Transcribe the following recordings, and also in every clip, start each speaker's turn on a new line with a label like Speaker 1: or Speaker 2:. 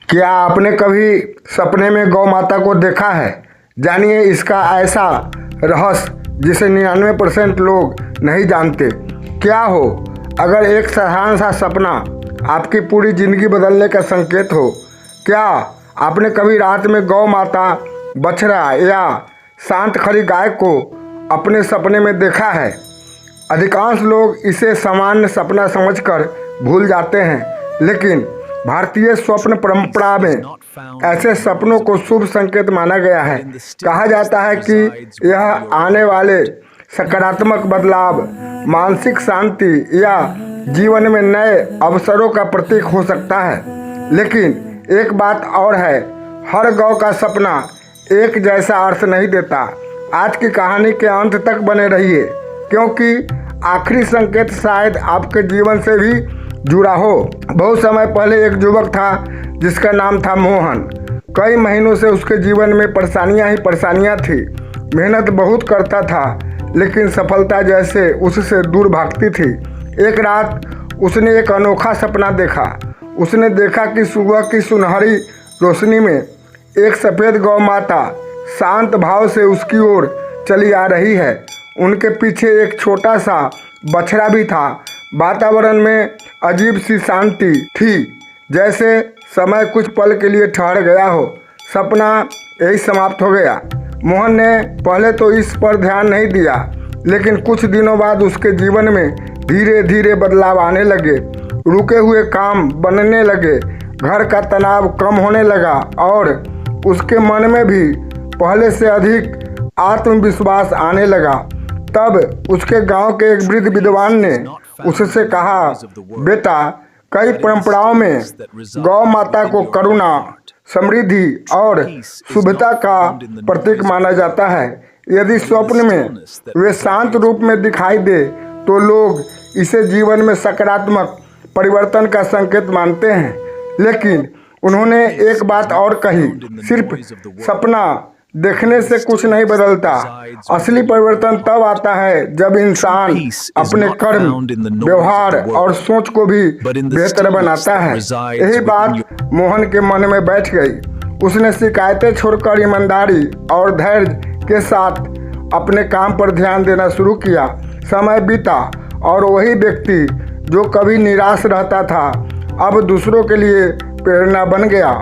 Speaker 1: क्या आपने कभी सपने में गौ माता को देखा है? जानिए इसका ऐसा रहस्य जिसे 99% लोग नहीं जानते। क्या हो अगर एक साधारण सा सपना आपकी पूरी जिंदगी बदलने का संकेत हो? क्या आपने कभी रात में गौ माता, बछड़ा या शांत खड़ी गाय को अपने सपने में देखा है? अधिकांश लोग इसे सामान्य सपना समझकर भूल जाते हैं, लेकिन भारतीय स्वप्न परंपरा में ऐसे सपनों को शुभ संकेत माना गया है। कहा जाता है कि यह आने वाले सकारात्मक बदलाव, मानसिक शांति या जीवन में नए अवसरों का प्रतीक हो सकता है। लेकिन एक बात और है, हर गौ का सपना एक जैसा अर्थ नहीं देता। आज की कहानी के अंत तक बने रहिए, क्योंकि आखिरी संकेत शायद आपके जीवन से भी जुड़ा हो। बहुत समय पहले एक युवक था जिसका नाम था मोहन। कई महीनों से उसके जीवन में परेशानियां ही परेशानियां थी। मेहनत बहुत करता था, लेकिन सफलता जैसे उससे दूर भागती थी। एक रात उसने एक अनोखा सपना देखा। उसने देखा कि सुबह की सुनहरी रोशनी में एक सफ़ेद गौ माता शांत भाव से उसकी ओर चली आ रही है। उनके पीछे एक छोटा सा बछड़ा भी था। वातावरण में अजीब सी शांति थी, जैसे समय कुछ पल के लिए ठहर गया हो। सपना यही समाप्त हो गया। मोहन ने पहले तो इस पर ध्यान नहीं दिया, लेकिन कुछ दिनों बाद उसके जीवन में धीरे धीरे बदलाव आने लगे। रुके हुए काम बनने लगे, घर का तनाव कम होने लगा और उसके मन में भी पहले से अधिक आत्मविश्वास आने लगा। तब उसके गांव के एक वृद्ध विद्वान ने उससे कहा, बेटा, कई परंपराओं में गौ माता को करुणा, समृद्धि और शुभता का प्रतीक माना जाता है। यदि स्वप्न में वे शांत रूप में दिखाई दे तो लोग इसे जीवन में सकारात्मक परिवर्तन का संकेत मानते हैं। लेकिन उन्होंने एक बात और कही, सिर्फ सपना देखने से कुछ नहीं बदलता। असली परिवर्तन तब आता है जब इंसान अपने कर्म, व्यवहार और सोच को भी बेहतर बनाता है। यही बात मोहन के मन में बैठ गई। उसने शिकायतें छोड़कर ईमानदारी और धैर्य के साथ अपने काम पर ध्यान देना शुरू किया। समय बीता और वही व्यक्ति जो कभी निराश रहता था, अब दूसरों के लिए प्रेरणा बन गया।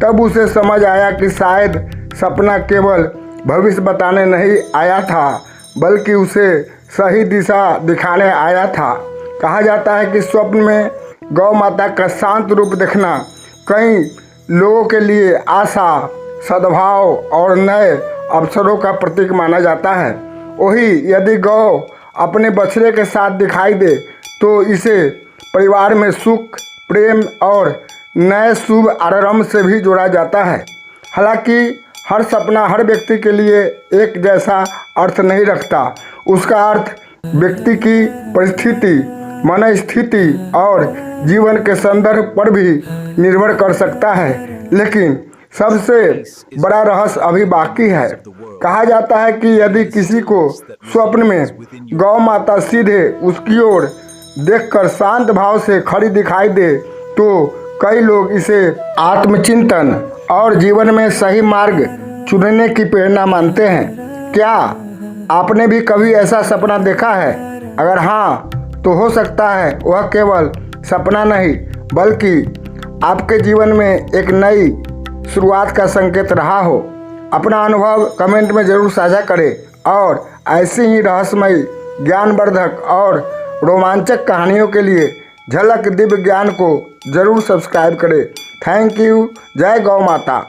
Speaker 1: तब उसे समझ आया कि शायद सपना केवल भविष्य बताने नहीं आया था, बल्कि उसे सही दिशा दिखाने आया था। कहा जाता है कि स्वप्न में गौ माता का शांत रूप देखना कई लोगों के लिए आशा, सद्भाव और नए अवसरों का प्रतीक माना जाता है। वही यदि गौ अपने बछड़े के साथ दिखाई दे तो इसे परिवार में सुख, प्रेम और नए शुभ आरंभ से भी जोड़ा जाता है। हालांकि हर सपना हर व्यक्ति के लिए एक जैसा अर्थ नहीं रखता। उसका अर्थ व्यक्ति की परिस्थिति, मन स्थिति और जीवन के संदर्भ पर भी निर्भर कर सकता है। लेकिन सबसे बड़ा रहस्य अभी बाकी है। कहा जाता है कि यदि किसी को स्वप्न में गौ माता सीधे उसकी ओर देखकर शांत भाव से खड़ी दिखाई दे तो कई लोग इसे आत्मचिंतन और जीवन में सही मार्ग चुनने की प्रेरणा मानते हैं। क्या आपने भी कभी ऐसा सपना देखा है? अगर हाँ, तो हो सकता है वह केवल सपना नहीं, बल्कि आपके जीवन में एक नई शुरुआत का संकेत रहा हो। अपना अनुभव कमेंट में ज़रूर साझा करें और ऐसी ही रहस्यमयी, ज्ञानवर्धक और रोमांचक कहानियों के लिए झलक दिव्य ज्ञान को जरूर सब्सक्राइब करें। Thank you. जय गौ माता।